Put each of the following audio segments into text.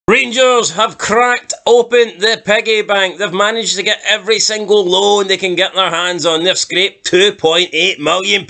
Rangers have cracked open the piggy bank. They've managed to get every single loan they can get their hands on. They've scraped £2.8 million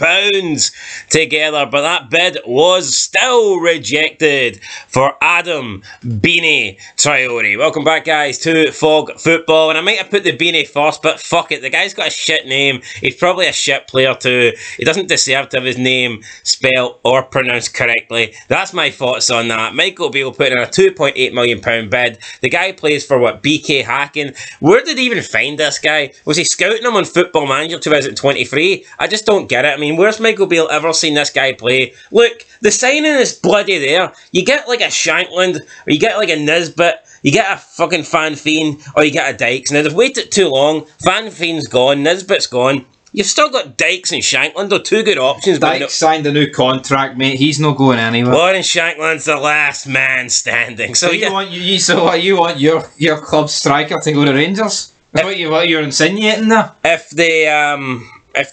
together, but that bid was still rejected for Adam Beanie Traore. Welcome back, guys, to Fog Football. And I might have put the Beanie first, but fuck it. The guy's got a shit name. He's probably a shit player too. He doesn't deserve to have his name spelled or pronounced correctly. That's my thoughts on that. Michael Beale put in a £2.8 million bid. The guy plays for what, BK Hacking. Where did he even find this guy? Was he scouting him on Football Manager 2023? I just don't get it. I mean, where's Michael Beale ever seen this guy play? Look, the signing is bloody there. You get like a Shankland, or you get like a Nisbet, you get a fucking Van Veen, or you get a Dykes. Now they've waited too long. Van Veen's gone, Nisbet's gone. You've still got Dykes and Shankland, they're two good options. Dykes signed a new contract, mate. He's not going anywhere. Warren Shankland's the last man standing. So you want your club striker to go to Rangers? That's what you're insinuating there. If they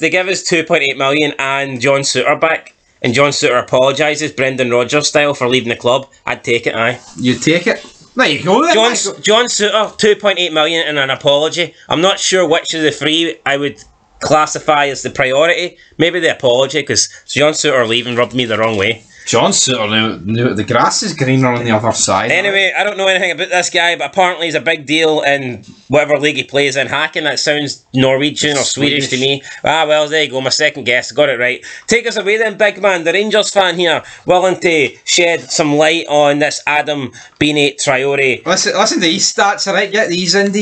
give us $2.8 million and John Souttar back, and John Souttar apologises, Brendan Rodgers style, for leaving the club, I'd take it. Aye, you'd take it. There you go. Then, John Souttar, $2.8 million and an apology. I'm not sure which of the three I would classify as the priority. Maybe the apology, because John Souttar leaving rubbed me the wrong way. John Souttar knew the grass is greener on the other side. Anyway, I don't know anything about this guy, but apparently he's a big deal in whatever league he plays in. Hacking, that sounds Norwegian or Swedish to me. Ah, well, there you go, my second guess, got it right. Take us away then, big man, the Rangers fan here, willing to shed some light on this Adam Beanie Traore. Listen to these stats, alright, get these in.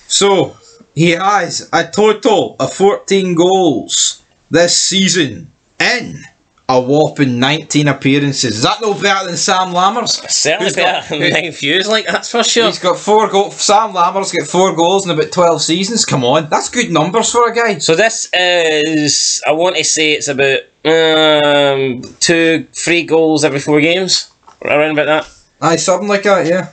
So, he has a total of 14 goals this season in a whopping 19 appearances. Is that no better than Sam Lammers? Certainly better than 9 views, like, that's for sure. He's got 4 goals. Sam Lammers got 4 goals in about 12 seasons. Come on, that's good numbers for a guy. So this is, I want to say it's about 2-3 goals every 4 games, around about that. Aye, something like that, yeah.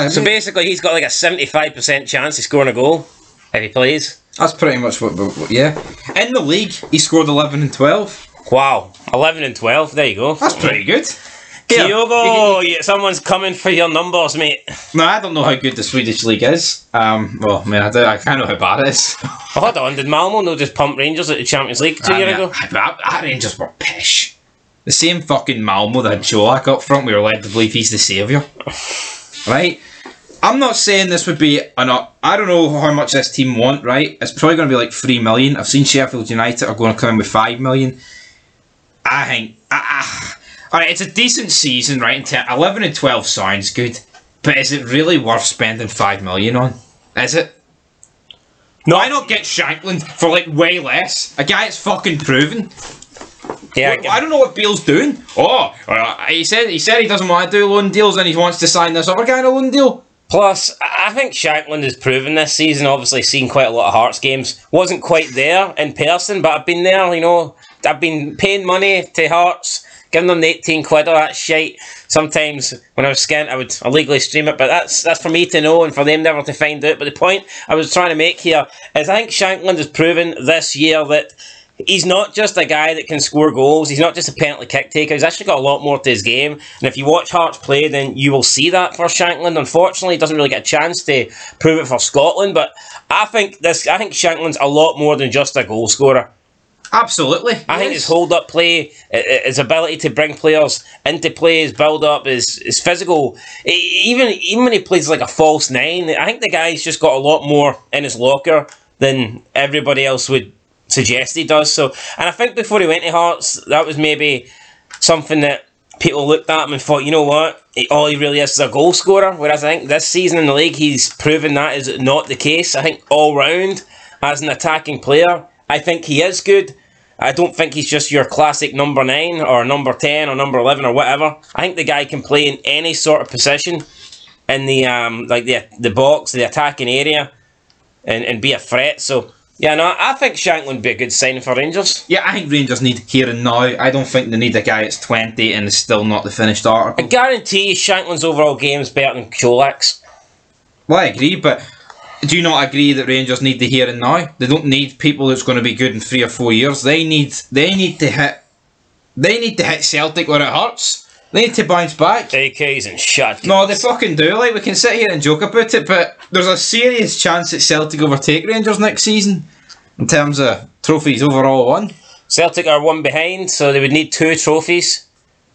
So basically he's got like a 75% chance of scoring a goal if he plays. That's pretty much what, yeah. In the league, he scored 11 and 12. Wow, 11 and 12, there you go. That's pretty good. Kyogo, someone's coming for your numbers, mate. No, I don't know how good the Swedish league is. Well, I mean, I kind of know how bad it is. Oh, hold on, did Malmo not just pump Rangers at the Champions League 2 years ago? Our Rangers were pish. The same fucking Malmo that had Colak up front, we were led to believe he's the saviour. Right? I'm not saying this would be I don't know how much this team want, right? It's probably going to be like 3 million. I've seen Sheffield United are going to come in with 5 million. I think alright, it's a decent season, right? 11 and 12 sounds good, but is it really worth spending 5 million on? Is it? No. Why not get Shankland for like way less? A guy that's fucking proven. Yeah, I don't know what Beale's doing. He said he doesn't want to do loan deals and he wants to sign this other guy on a loan deal. Plus, I think Shankland has proven this season, obviously seen quite a lot of Hearts games. Wasn't quite there in person, but I've been there, you know. I've been paying money to Hearts, giving them the 18 quid or that shite. Sometimes, when I was skint, I would illegally stream it, but that's for me to know and for them never to find out. But the point I was trying to make here is I think Shankland has proven this year that he's not just a guy that can score goals. He's not just a penalty kick taker. He's actually got a lot more to his game. And if you watch Hearts play, then you will see that for Shankland. Unfortunately, he doesn't really get a chance to prove it for Scotland. But I think Shankland's a lot more than just a goal scorer. Absolutely. I think his hold-up play, his ability to bring players into play, his build-up, his physical, even when he plays like a false 9, I think the guy's just got a lot more in his locker than everybody else would suggest he does. So, and I think before he went to Hearts, that was maybe something that people looked at him and thought, you know what, all he really is a goal scorer. Whereas I think this season in the league, he's proven that is not the case. I think all round, as an attacking player, I think he is good. I don't think he's just your classic number 9 or number 10 or number 11 or whatever. I think the guy can play in any sort of position in the the box, the attacking area, and be a threat. So yeah, no, I think Shankland would be a good signing for Rangers. Yeah, I think Rangers need here and now. I don't think they need a guy that's 20 and is still not the finished article. I guarantee Shankland's overall game is better than Colak's. Well, I agree, but do you not agree that Rangers need the here and now? They don't need people that's going to be good in 3 or 4 years. They need to hit Celtic where it hurts. They need to bounce back. AKs and shotguns. No, they fucking do. Like, we can sit here and joke about it, but there's a serious chance that Celtic overtake Rangers next season in terms of trophies overall won. Celtic are 1 behind, so they would need 2 trophies.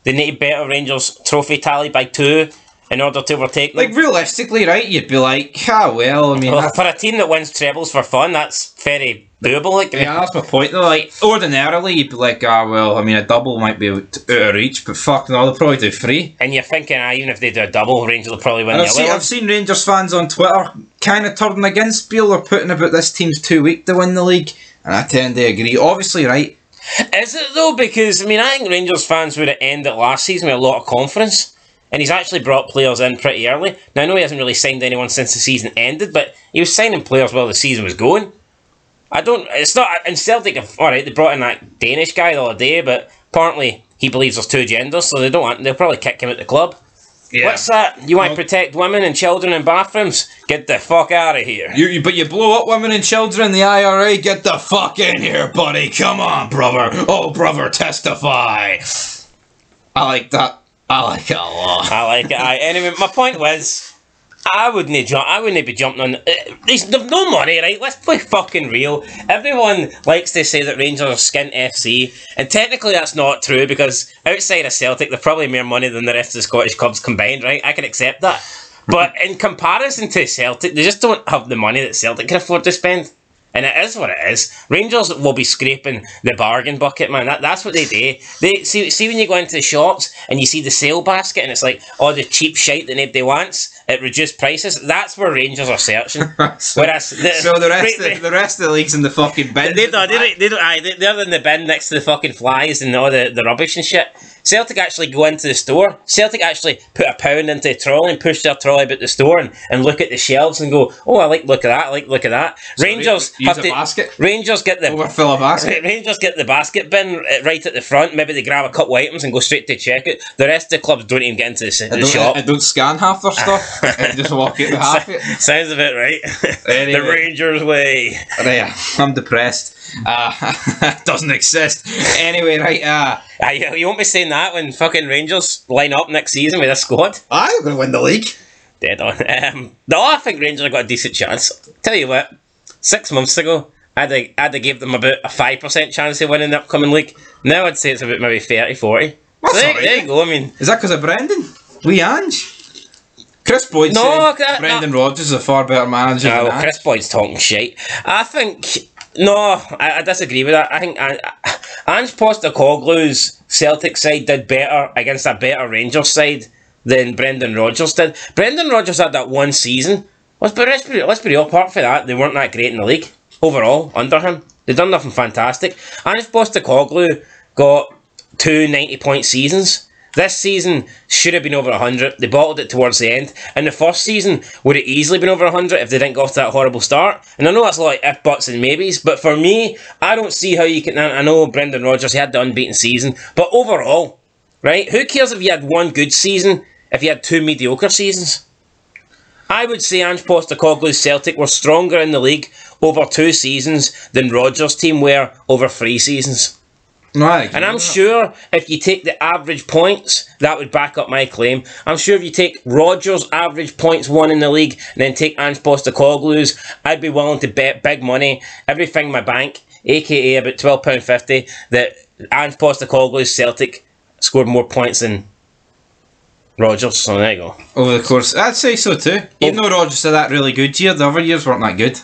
They need to better Rangers' trophy tally by 2 in order to overtake them. Like, realistically, right, you'd be like, well, I mean... Well, for a team that wins trebles for fun, that's very doable. Like, yeah, that's my point, though. Like, ordinarily, you'd be like, well, I mean, a double might be out of reach, but fuck no, they'll probably do 3. And you're thinking, even if they do a double, Rangers will probably win the other one. I've seen Rangers fans on Twitter kind of turning against Beale. They're putting about this team's too weak to win the league, and I tend to agree. Obviously, right? Is it, though? Because, I mean, I think Rangers fans would have ended last season with a lot of confidence. And he's actually brought players in pretty early. Now, I know he hasn't really signed anyone since the season ended, but he was signing players while the season was going. It's not, and Celtic, alright, they brought in that Danish guy the other day, but apparently he believes there's 2 genders, so they'll probably kick him out the club. Yeah. What's that? You want to protect women and children in bathrooms? Get the fuck out of here. But you blow up women and children in the IRA? Get the fuck in here, buddy. Come on, brother. Oh, brother, testify. I like that. I like it a lot. I like it. Anyway, my point was, I wouldn't be jumping on... There's no money, right? Let's play fucking real. Everyone likes to say that Rangers are skint FC, and technically that's not true, because outside of Celtic, they're probably more money than the rest of the Scottish clubs combined, right? I can accept that. But in comparison to Celtic, they just don't have the money that Celtic can afford to spend. And it is what it is. Rangers will be scraping the bargain bucket, man. That's what they do. They see when you go into the shops and you see the sale basket and it's like all the cheap shite that nobody wants at reduced prices. That's where Rangers are searching. Whereas the rest of the league's in the fucking bin. They're in the bin next to the fucking flies and all the rubbish and shit. Celtic actually go into the store. Celtic actually put £1 into a trolley and push their trolley about the store and look at the shelves and go, oh, I like look at that, I like look at that. So Rangers use a basket. Rangers get the overfill a basket. Rangers get the basket bin right at the front. Maybe they grab a couple items and go straight to checkout. The rest of the clubs don't even get into the shop. I don't scan half their stuff. I just walk out with half it. Sounds a bit right. Anyway. The Rangers way. Right, I'm depressed. Doesn't exist. Anyway, right. You won't be saying that when fucking Rangers line up next season with a squad. I'm going to win the league. Dead on. No, I think Rangers have got a decent chance. Tell you what, 6 months ago, I'd have gave them about a 5% chance of winning the upcoming league. Now I'd say it's about maybe 30-40. So there you go. I mean, is that because of Brendan? Ange? Chris Boyd said Brendan Rodgers is a far better manager than Ange. Chris Boyd's talking shit. I think... No, I disagree with that. I think Ange Postecoglou's Celtic side did better against a better Rangers side than Brendan Rodgers did. Brendan Rodgers had that one season. Let's be real, apart from that, they weren't that great in the league overall under him. They've done nothing fantastic. Ange Postecoglou got 2 90-point seasons. This season should have been over 100. They bottled it towards the end. And the first season would have easily been over 100 if they didn't go off to that horrible start. And I know that's a lot of if, buts and maybes, but for me, I don't see how you can... I know Brendan Rodgers, he had the unbeaten season, but overall, right, who cares if you had one good season if you had 2 mediocre seasons? I would say Ange Postecoglou's Celtic were stronger in the league over 2 seasons than Rodgers' team were over 3 seasons. Right, and I'm sure if you take the average points, that would back up my claim. I'm sure if you take Rodgers' average points won in the league and then take Ange Postecoglou's, I'd be willing to bet big money, everything in my bank, aka about £12.50, that Ange Postecoglou's Celtic scored more points than Rodgers. So there you go. Over the course, I'd say so too. Even though Rodgers did that really good year, the other years weren't that good.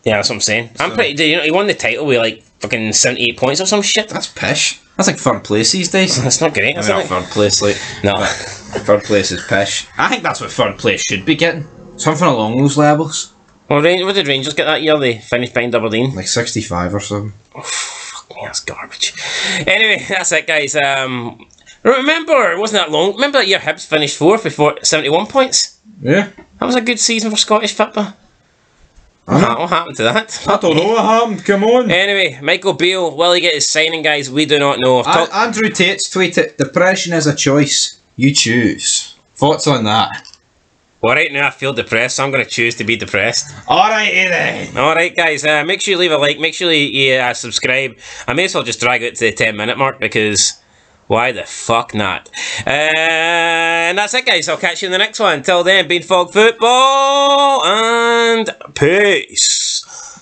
Yeah, that's what I'm saying. So. I'm pretty. You know, he won the title with like fucking 78 points or some shit. That's pish. That's like third place these days. That's not great. That's not third place. Like no, third place is pish. I think that's what third place should be getting. Something along those levels. Well, what did Rangers get that year? They finished behind Aberdeen. Like 65 or something. Oh, fuck me, that's garbage. Anyway, that's it, guys. Remember, it wasn't that long. Remember that year Hibs finished 4th with 71 points? Yeah. That was a good season for Scottish football. What happened to that? I don't know what happened, come on. Anyway, Michael Beale, will he get his signing, guys? We do not know. Andrew Tate's tweeted, depression is a choice. You choose. Thoughts on that? Well, right now I feel depressed, so I'm going to choose to be depressed. Alright then. Alright guys, make sure you leave a like, make sure you subscribe. I may as well just drag it to the 10-minute mark because Why the fuck not? And that's it, guys. I'll catch you in the next one. Until then, Bean Fog Football, and peace.